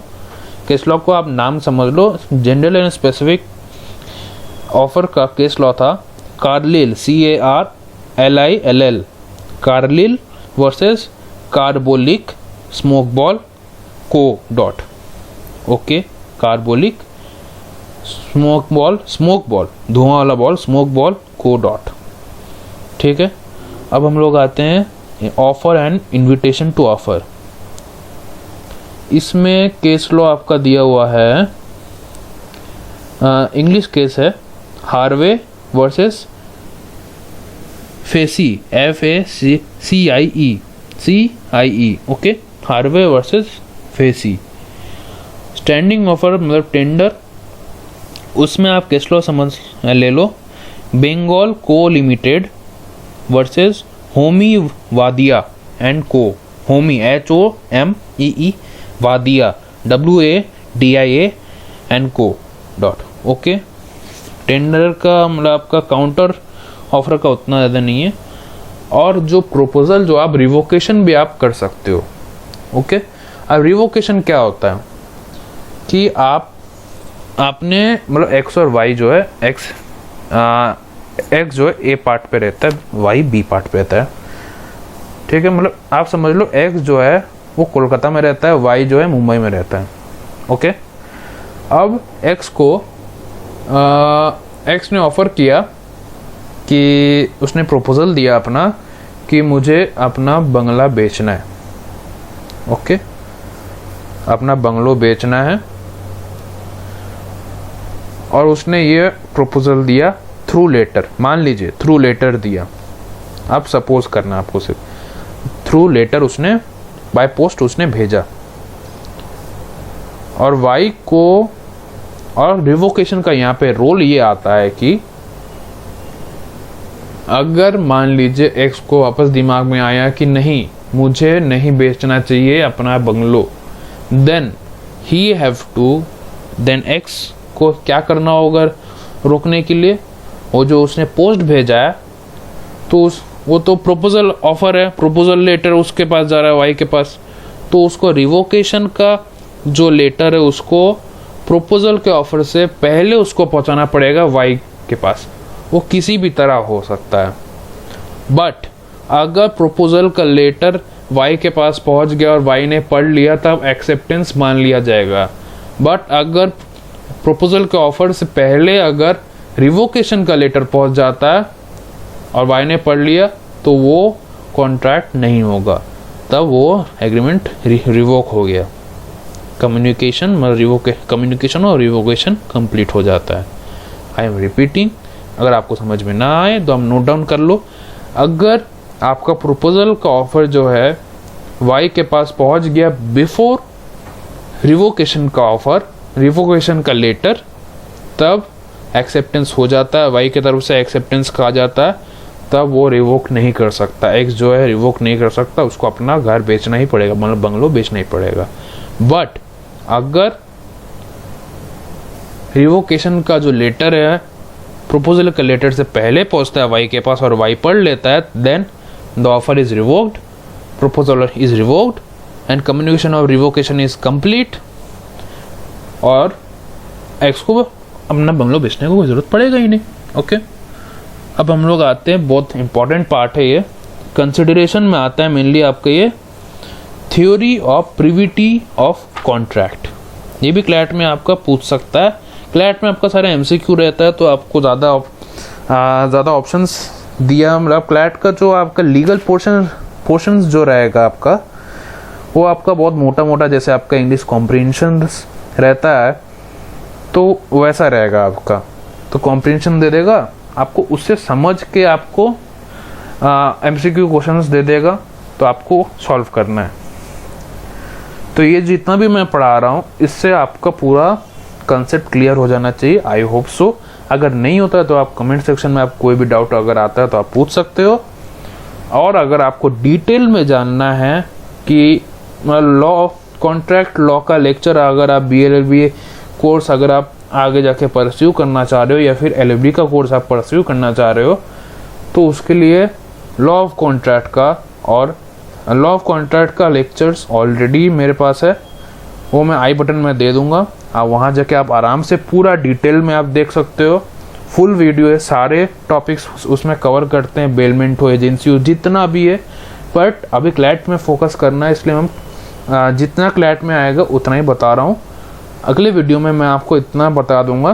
केस लॉ को आप नाम समझ लो, जनरल एंड स्पेसिफिक ऑफर का केस लॉ था Carlill, CARLILL, Carlill versus Carbolic Smoke Ball Co dot. Okay, Carbolic Smoke Ball धुआं वाला ball, Smoke Ball Co dot. ठीक है, अब हम लोग आते हैं offer and invitation to offer. इसमें केस लॉ आपका दिया हुआ है, इंग्लिश केस है Harvey versus Facey, FACIE। Okay, Harvey versus Facey. Standing offer मतलब टेंडर, उसमें आप केस लॉ समझ ले लो, Bengal Co limited versus Homi Wadia and Co, Homi HOMEE, Wadia WADIA and Co dot. Okay, tender का मतलब आपका काउंटर ऑफर का उतना ज़्यादा नहीं है, और जो प्रपोजल, जो आप रिवोकेशन भी आप कर सकते हो। ओके, अब रिवोकेशन क्या होता है कि आपने मतलब एक्स और वाई जो है, एक्स जो है ए पार्ट पे रहता है, वाई बी पार्ट पे रहता है। ठीक है, मतलब आप समझ लो एक्स जो है वो कोलकाता में रहता है, वाई जो है मुंबई में रहता है। ओके, अब एक्स को एक्स ने ऑफर किया कि उसने प्रपोजल दिया अपना कि मुझे अपना बंगला बेचना है। ओके, अपना बंगलो बेचना है, और उसने ये प्रपोजल दिया थ्रू लेटर, मान लीजिए थ्रू लेटर दिया, आप सपोज करना आपको सिर्फ थ्रू लेटर उसने बाय पोस्ट उसने भेजा, और वाई को, और रिवोकेशन का यहाँ पे रोल ये आता है कि अगर मान लीजिए एक्स को वापस दिमाग में आया कि नहीं, मुझे नहीं बेचना चाहिए अपना bungalow, then he have to, then X को क्या करना होगा रोकने के लिए, वो जो उसने पोस्ट भेजा है, तो वो तो प्रपोजल ऑफर है, प्रपोजल लेटर उसके पास जा रहा है वाई के पास, तो उसको रिवोकेशन का जो लेटर है उसको प्रपोजल के ऑफर से पहले उसको पहुंचाना पड़ेगा वाई के पास। वो किसी भी तरह हो सकता है, बट अगर प्रपोजल का लेटर वाई के पास पहुंच गया और वाई ने पढ़ लिया तब एक्सेप्टेंस मान लिया जाएगा। बट अगर प्रपोजल के ऑफर से पहले अगर रिवोकेशन का लेटर पहुंच जाता है और वाई ने पढ़ लिया तो वो कॉन्ट्रैक्ट नहीं होगा, तब वो एग्रीमेंट रिवोक हो गया। कम्युनिकेशन और रिवोकेशन कंप्लीट हो जाता है। आई एम रिपीटिंग, अगर आपको समझ में ना आए तो हम नोट डाउन कर लो। अगर आपका प्रपोजल का ऑफर जो है वाई के पास पहुंच गया बिफोर रिवोकेशन का ऑफर, रिवोकेशन का लेटर, तब एक्सेप्टेंस हो जाता है, वाई की तरफ से एक्सेप्टेंस कहा जाता है, तब वो रिवोक नहीं कर सकता। एक्स जो है रिवोक नहीं कर सकता, उसको अपना घर बेचना ही पड़ेगा, मतलब बंगलो बेचना ही पड़ेगा। बट अगर रिवोकेशन का जो लेटर है प्रपोजल के लेटर से पहले पहुंचता है वाई के पास और वाई पढ़ लेता है, then the offer is revoked, proposal is revoked and communication of revocation is complete, और एक्स को अपना बंगलो बेचने को कोई जरूरत पड़ेगा ही नहीं। ओके, अब हम लोग आते हैं, बहुत इंपॉर्टेंट पार्ट है ये, कंसिडरेशन में आता है मेनली आपका ये theory of privity of contract. ये भी क्लैट में आपका पूछ सकता है। क्लैट में आपका सारा एमसीक्यू रहता है तो आपको ज़्यादा ऑप्शंस दिया, मतलब क्लैट का जो आपका लीगल पोर्शंस जो रहेगा आपका, वो आपका बहुत मोटा मोटा, जैसे आपका इंग्लिश कॉम्प्रिहेंशन रहता है तो वैसा रहेगा आपका। तो कॉम्प्रिहेंशन दे देगा आपको, उससे समझ के आपको एमसीक्यू क्वेश्चंस दे देगा, तो आपको सॉल्व करना है। तो ये जितना भी मैं पढ़ा रहा हूँ इससे आपका पूरा कंसेप्ट क्लियर हो जाना चाहिए, आई होप सो। अगर नहीं होता है तो आप कमेंट सेक्शन में आप कोई भी डाउट अगर आता है तो आप पूछ सकते हो। और अगर आपको डिटेल में जानना है कि लॉ, कॉन्ट्रैक्ट लॉ का लेक्चर अगर आप BLLB कोर्स अगर आप आगे जाके परस्यू करना चाह रहे हो या फिर LLB का कोर्स आप परस्यू करना चाह रहे हो, तो उसके लिए लॉ ऑफ कॉन्ट्रैक्ट का और लॉ ऑफ कॉन्ट्रैक्ट का लेक्चर्स ऑलरेडी मेरे पास है, वो मैं आई बटन में दे दूंगा। आप वहाँ जाके आप आराम से पूरा डिटेल में आप देख सकते हो। फुल वीडियो है, सारे टॉपिक्स उसमें कवर करते हैं, बेलमेंट हो, एजेंसी हो, जितना भी है। बट अभी क्लैट में फोकस करना है, इसलिए हम जितना क्लैट में आएगा उतना ही बता रहा हूँ। अगले वीडियो में मैं आपको इतना बता दूंगा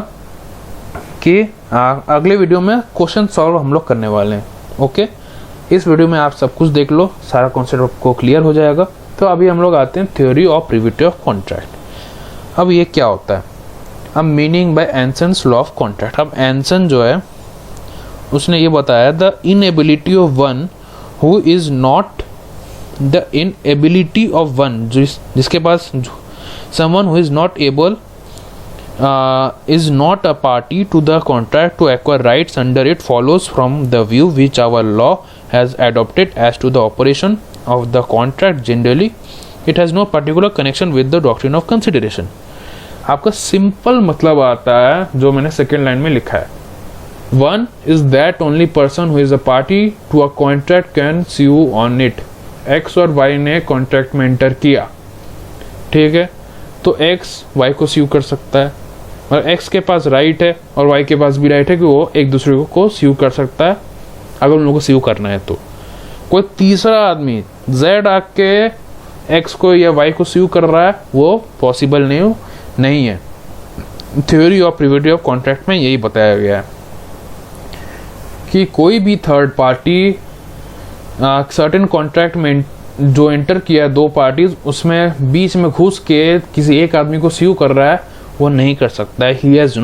कि अगले वीडियो में क्वेश्चन सॉल्व हम लोग करने वाले हैं। ओके, इस वीडियो में आप सब कुछ देख लो, सारा कॉन्सेप्ट आपको क्लियर हो जाएगा। तो अभी हम लोग आते हैं theory of privity of contract. अब ये क्या होता है, अब meaning by Anson's law of contract. अब एंसन जो है उसने ये बताया, the inability of one who is not, the inability of one जिसके पास, someone who is not able is not a party to the contract to acquire rights under it follows from the view which our law has adopted as to the operation of the contract generally. It has no particular connection with the doctrine of consideration. आपका simple मतलब आता है जो मैंने second line में लिखा है, one is that only person who is a party to a contract can sue on it. X और वाई ने कॉन्ट्रैक्ट में एंटर किया, ठीक है, तो एक्स वाई को स्यू कर सकता है, और एक्स के पास राइट है और वाई के पास भी राइट है कि वो एक दूसरे को स्यू कर सकता है अगर उन लोगों को स्यू करना है। तो कोई तीसरा आदमी जेड आके एक्स को या वाई को स्यू कर रहा है, वो पॉसिबल नहीं है। Theory of privity of contract में यही बताया गया है कि कोई भी थर्ड पार्टी सर्टेन कॉन्ट्रैक्ट में जो एंटर किया दो पार्टीज, उसमें बीच में घुस के किसी एक आदमी को स्यू कर रहा है, वो नहीं कर सकता है। He has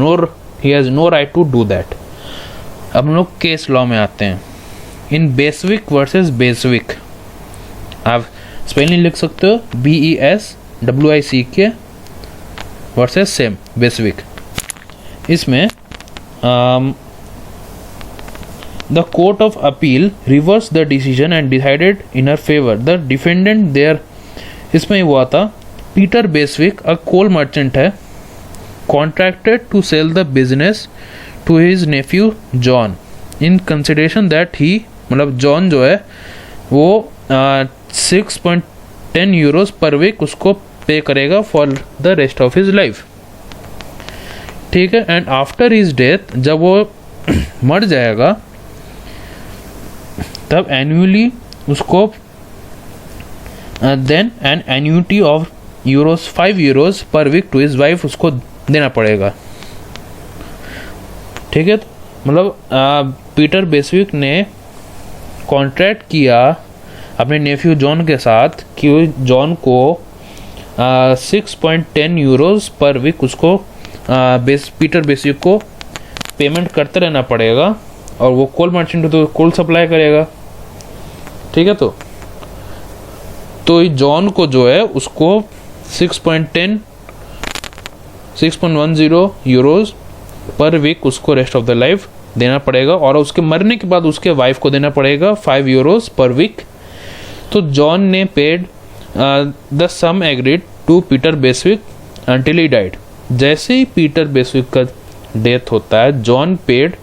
no right to do that. अब हम लोग केस लॉ में आते हैं। इन बेसविक वर्सेस बेसविक, आप स्पेलिंग लिख सकते हो BESWICK वर्सेस सेम बेसविक। इसमें The Court of Appeal reversed the decision and decided in her favor. The defendant there, इसमें हुआ था, पीटर बेसविक अ कोल मर्चेंट है, contracted to sell the business to his nephew John in consideration that he, मतलब John जो है वो 6.10 euros पर week उसको पे करेगा for the rest of his life, ठीक है। एंड आफ्टर हिज डेथ, जब वो मर जाएगा, तब एनुअली उसको देन एन एन्यूटी ऑफ €5 पर वीक टू हिज वाइफ उसको देना पड़ेगा। ठीक है, तो मतलब पीटर बेसविक ने कॉन्ट्रैक्ट किया अपने नेफ्यू जॉन के साथ कि जॉन को 6.10 यूरोज पर वीक उसको पीटर बेसविक को पेमेंट करते रहना पड़ेगा, और वो कोल मर्चेंट तो कोल सप्लाई करेगा। ठीक है, तो जॉन को जो है उसको 6.10 यूरोज पर वीक उसको रेस्ट ऑफ द लाइफ देना पड़ेगा, और उसके मरने के बाद उसके वाइफ को देना पड़ेगा €5 पर वीक। तो जॉन ने paid the sum agreed to Peter Beswick until he died. जैसे ही पीटर बेसविक का डेथ होता है, जॉन पेड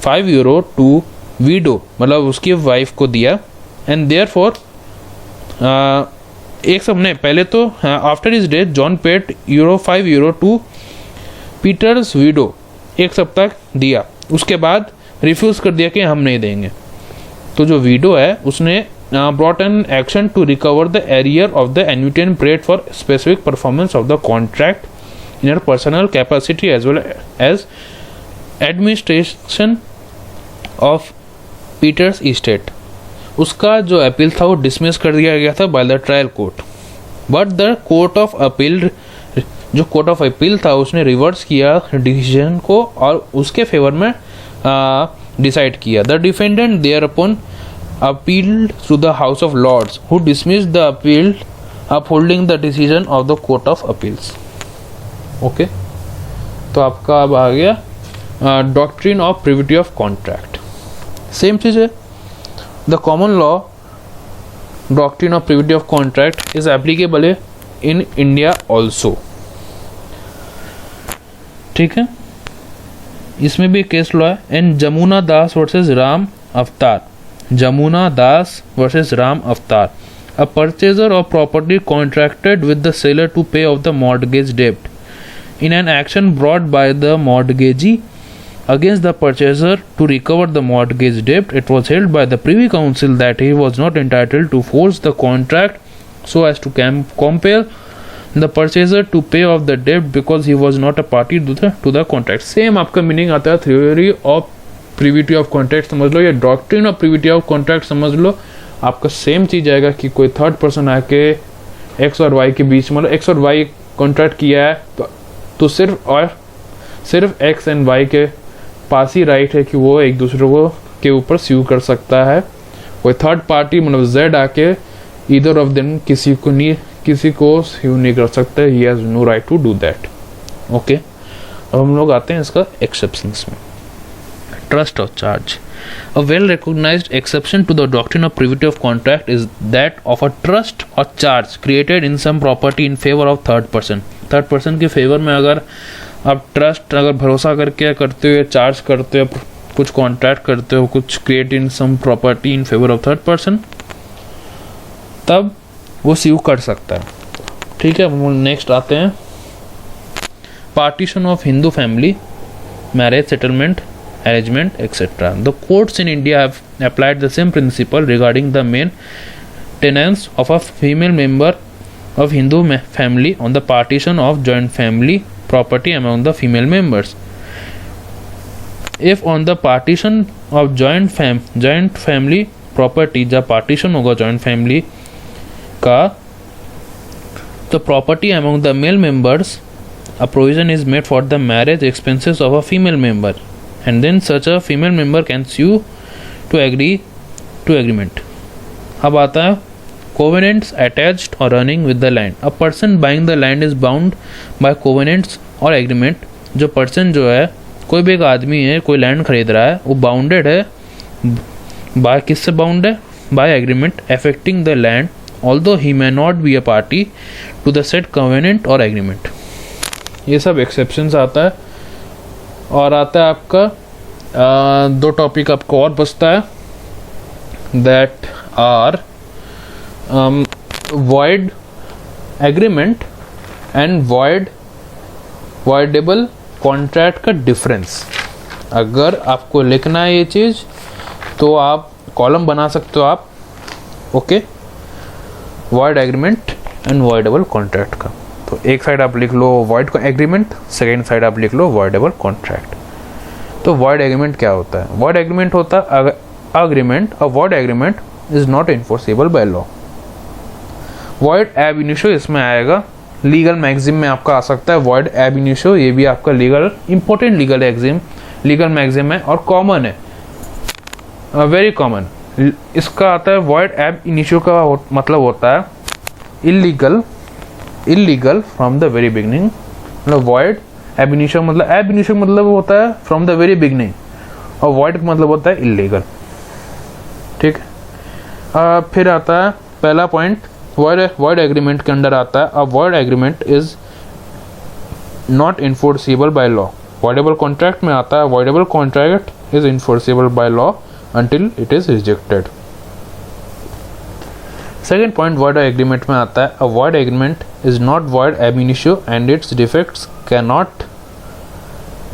€5 टू वीडो, मतलब उसकी वाइफ को दिया, एंड देयरफॉर एक सब ने पहले तो after his death John paid €5 to Peter's widow, एक सप्ताह दिया, उसके बाद रिफ्यूज कर दिया कि हम नहीं देंगे। तो जो वीडो है उसने brought an action to recover the arrear of the annuitant paid for specific performance of the contract in her personal capacity as well as administration of Peter's estate। उसका जो अपील था वो डिसमिस कर दिया गया था by the trial court, but the court of appeal, जो court of appeal था उसने रिवर्स किया डिसीजन को और उसके फेवर में डिसाइड किया। The defendant thereupon appealed to the House of Lords, who dismissed the appeal, upholding the decision of the Court of Appeals। Okay, तो आपका अब आ गया doctrine of privity of contract. Same चीज़ है, the common law doctrine of privity of contract is applicable in India also. ठीक है, इसमें भी केस लॉ है। And Jamuna Das versus Ram Avatar, Jamuna Das versus Ram Avatar, a purchaser of property contracted with the seller to pay off the mortgage debt. In an action brought by the mortgagee against the purchaser to recover the mortgage debt, it was held by the Privy Council that he was not entitled to force the contract so as to compel the purchaser to pay off the debt because he was not a party to the contract। Same आपका meaning आता है theory of privity of contract समझ लो, या doctrine of privity of contract समझ लो, आपका same चीज आएगा कि कोई थर्ड पर्सन आके एक्स और वाई के बीच, मतलब एक्स और वाई कॉन्ट्रैक्ट किया है तो सिर्फ एक्स एंड वाई के पास ही राइट है कि वो एक दूसरे को के ऊपर स्यू कर सकता है। कोई थर्ड पार्टी मतलब जेड आके ईदर ऑफ देम किसी को स्यू नहीं कर सकता, he has no right to do that. Okay, अब हम लोग आते हैं इसका एक्सेप्शंस में। Trust or charge. A well-recognized exception to the doctrine of privity of contract is that of a trust or charge created in some property in favor of third person। Third person के favour में अगर आप trust, अगर भरोसा करके करते हो, charge करते हो, कुछ कॉन्ट्रैक्ट करते हो, कुछ create in sum property in favour of third person, तब वो स्यू कर सकता है। ठीक है, हम नेक्स्ट आते हैं partition of Hindu family, marriage settlement, arrangement, etc. The courts in India have applied the same principle regarding the maintenance of a female member of Hindu family on the partition of joint family property among the female members. If on the partition of joint family property, जब partition होगा joint family का, the property among the male members, a provision is made for the marriage expenses of a female member, and then such a female member can sue to agree to agreement। अब आता है covenants attached or running with the land। A person buying the land is bound by covenants और agreement। जो person जो है, कोई भी एक आदमी है, कोई लैंड खरीद रहा है, वो बाउंडेड है बाय, किससे बाउंड है? By agreement affecting the land although he may not be a party to the said covenant or agreement। ये सब एक्सेप्शंस आता है। और आता है आपका दो टॉपिक आपको और बचता है, that are void agreement and voidable contract का डिफरेंस। अगर आपको लिखना है ये चीज़ तो आप कॉलम बना सकते हो आप okay, void agreement and voidable contract का। तो एक साइड आप लिख लो वॉइड एग्रीमेंट, सेकेंड साइड आप लिख लो वॉइडेबल कॉन्ट्रैक्ट। तो वॉइड एग्रीमेंट क्या होता है? वॉइड एग्रीमेंट होता है agreement, a void agreement is not enforceable by law. Void एब इनिशियो इसमें आएगा, लीगल मैगजिम में आपका आ सकता है वॉइड एब इनिशियो, ये भी आपका लीगल इंपॉर्टेंट लीगल मैगजिम है और कॉमन है, वेरी कॉमन। इसका आता है वॉइड एब इनिशियो का मतलब होता है illegal from the very beginning. मतलब वॉइड एब इनिशियो मतलब होता है फ्रॉम द वेरी बिगनिंग, और वॉइड का मतलब होता है इलीगल। ठीक है, फिर आता है पहला पॉइंट वॉइड एग्रीमेंट के अंदर आता है, अ void agreement is not enforceable by law. Voidable contract में आता है voidable contract is enforceable by law until it is rejected। Second point void agreement में आता है, a void agreement is not void ab initio and its defects cannot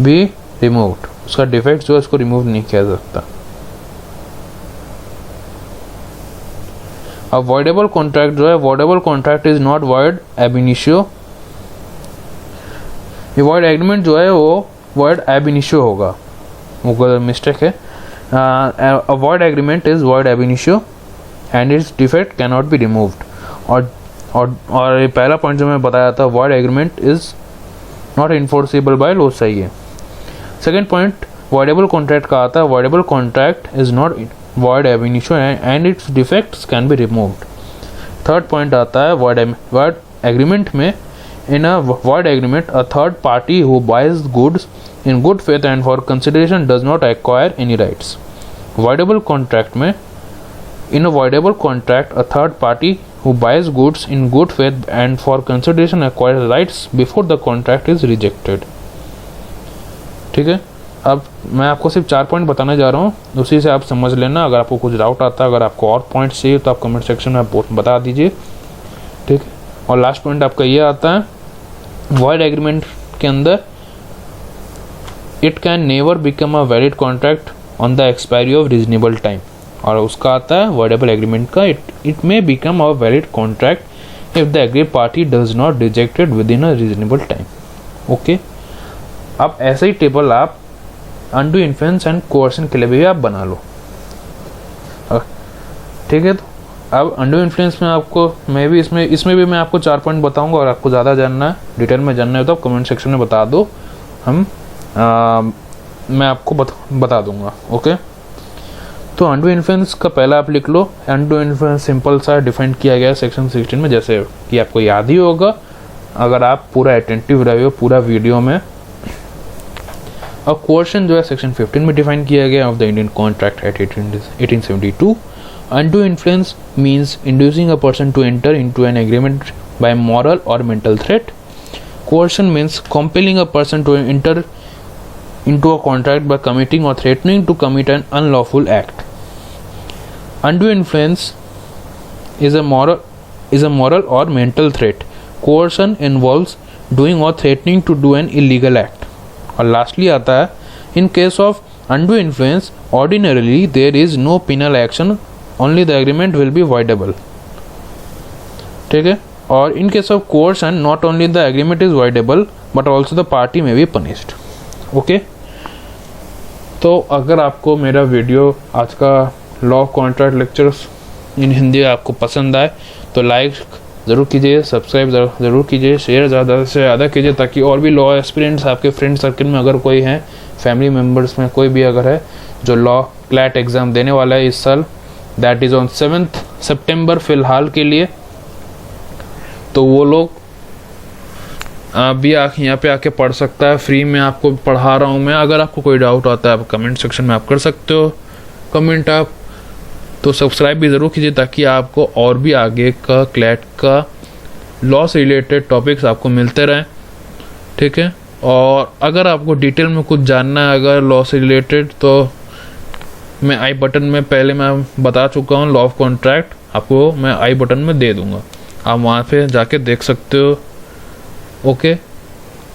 be removed। उसका defect जो है उसको रिमूव नहीं किया जा सकता। अब voidable कॉन्ट्रैक्ट जो है, voidable contract is not void ab initio। ये void एग्रीमेंट जो है वो void ab initio होगा, वो मिस्टेक है। A void agreement is void ab initio and its defect cannot be removed। और ये पहला पॉइंट जो मैं बताया था void agreement is not enforceable by law, सही है। सेकेंड पॉइंट voidable contract का आता है, voidable contract is not void ab initio and its defects can be removed। Third point आता है void agreement में, in a void agreement a third party who buys goods in good faith and for consideration does not acquire any rights। voidable contract में, in a voidable contract a third party who buys goods in good faith and for consideration acquires rights before the contract is rejected। ठीक है, अब मैं आपको सिर्फ 4 point बताने जा रहा हूँ, उसी से आप समझ लेना। अगर आपको कुछ डाउट आता है, अगर आपको और पॉइंट चाहिए तो आप कमेंट सेक्शन में बता दीजिए। ठीक है, और लास्ट पॉइंट आपका ये आता है, void एग्रीमेंट के अंदर it can never become a valid contract on the expiry of reasonable time. और उसका आता है voidable एग्रीमेंट का, it may become a valid contract if the agree party does not rejected within a reasonable time. Okay, अब ऐसे ही table आप undue influence and coercion के लिए भी आप बना लो। ठीक है, तो अब अनडू इन्फ्लुएंस में आपको इसमें भी मैं आपको 4 पॉइंट बताऊंगा, और आपको ज़्यादा जानना है, डिटेल में जानना है तो आप कमेंट सेक्शन में बता दो, मैं आपको बता दूंगा। ओके, तो अनडू इन्फ्लुएंस का पहला आप लिख लो। अनडू इन्फ्लुएंस सिंपल सा डिफाइन किया गया है सेक्शन 16 में, जैसे कि आपको याद ही होगा अगर आप पूरा अटेंटिव रहे हो पूरा वीडियो में। और कोर्शन जो है सेक्शन 15 में डिफाइन किया गया of the Indian contract at 1872। Undue influence means inducing a person to enter into an agreement by moral or mental threat। Coercion means compelling a person to enter into a contract by committing or threatening to commit an unlawful act। Undue influence is a moral or mental threat। Coercion involves doing or threatening to do an illegal act। और lastly आता है, in case of undue influence ordinarily there is no penal action, only the agreement will be voidable। ठीक है, और in case of coercion not only the agreement is voidable but also the party may be punished। Okay, तो अगर आपको मेरा video आज का law of contract lectures इन हिंदी आपको पसंद आए तो लाइक ज़रूर कीजिए, सब्सक्राइब ज़रूर कीजिए, शेयर ज़्यादा से ज़्यादा कीजिए, ताकि और भी लॉ एस्पिरेंट्स आपके फ्रेंड सर्कल में अगर कोई हैं, फैमिली मेम्बर्स में कोई भी अगर है जो लॉ क्लैट एग्ज़ाम देने वाला है इस साल, दैट इज़ ऑन 7 सितंबर फ़िलहाल के लिए, तो वो लोग भी यहाँ पे आके पढ़ सकता है। फ्री में आपको पढ़ा रहा हूँ मैं। अगर आपको कोई डाउट आता है आप कमेंट सेक्शन में आप कर सकते हो कमेंट आप, तो सब्सक्राइब भी ज़रूर कीजिए ताकि आपको और भी आगे का क्लैट का लॉ से रिलेटेड टॉपिक्स आपको मिलते रहें। ठीक है, और अगर आपको डिटेल में कुछ जानना है अगर लॉ से रिलेटेड, तो मैं आई बटन में पहले मैं बता चुका हूँ लॉ ऑफ कॉन्ट्रैक्ट, आपको मैं आई बटन में दे दूँगा, आप वहाँ पे जाके देख सकते हो। ओके,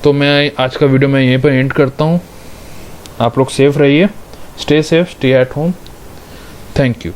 तो मैं आज का वीडियो मैं यहीं पर एंड करता हूँ। आप लोग सेफ रहिए, stay safe, stay at home. Thank you.